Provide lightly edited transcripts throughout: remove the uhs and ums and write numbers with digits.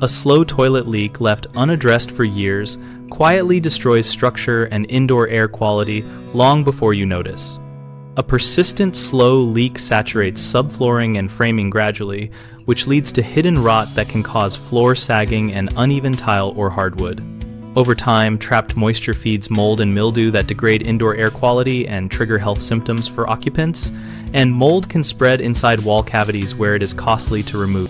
A slow toilet leak left unaddressed for years quietly destroys structure and indoor air quality long before you notice. A persistent slow leak saturates subflooring and framing gradually, which leads to hidden rot that can cause floor sagging and uneven tile or hardwood. Over time, trapped moisture feeds mold and mildew that degrade indoor air quality and trigger health symptoms for occupants, and mold can spread inside wall cavities where it is costly to remove.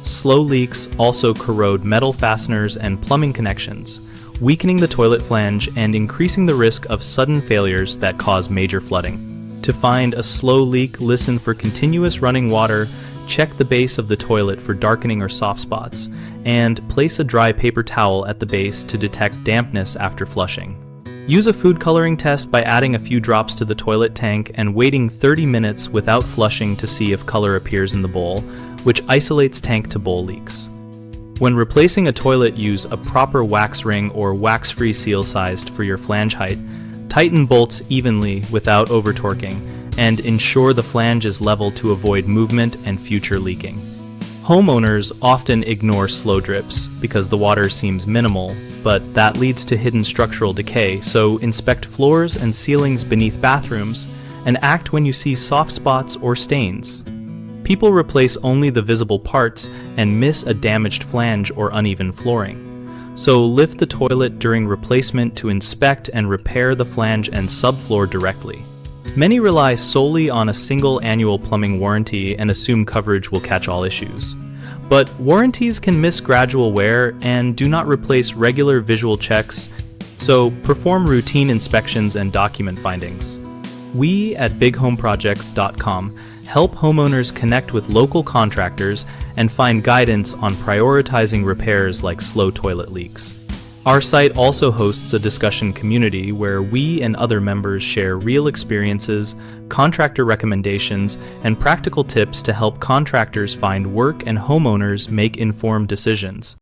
Slow leaks also corrode metal fasteners and plumbing connections, weakening the toilet flange and increasing the risk of sudden failures that cause major flooding. To find a slow leak, listen for continuous running water, check the base of the toilet for darkening or soft spots, and place a dry paper towel at the base to detect dampness after flushing. Use a food coloring test by adding a few drops to the toilet tank and waiting 30 minutes without flushing to see if color appears in the bowl, which isolates tank to bowl leaks. When replacing a toilet, use a proper wax ring or wax-free seal sized for your flange height. Tighten bolts evenly without over-torquing, and ensure the flange is level to avoid movement and future leaking. Homeowners often ignore slow drips because the water seems minimal, but that leads to hidden structural decay, so inspect floors and ceilings beneath bathrooms and act when you see soft spots or stains. People replace only the visible parts and miss a damaged flange or uneven flooring. So lift the toilet during replacement to inspect and repair the flange and subfloor directly. Many rely solely on a single annual plumbing warranty and assume coverage will catch all issues. But warranties can miss gradual wear and do not replace regular visual checks, so perform routine inspections and document findings. We at bighomeprojects.com help homeowners connect with local contractors and find guidance on prioritizing repairs like slow toilet leaks. Our site also hosts a discussion community where we and other members share real experiences, contractor recommendations, and practical tips to help contractors find work and homeowners make informed decisions.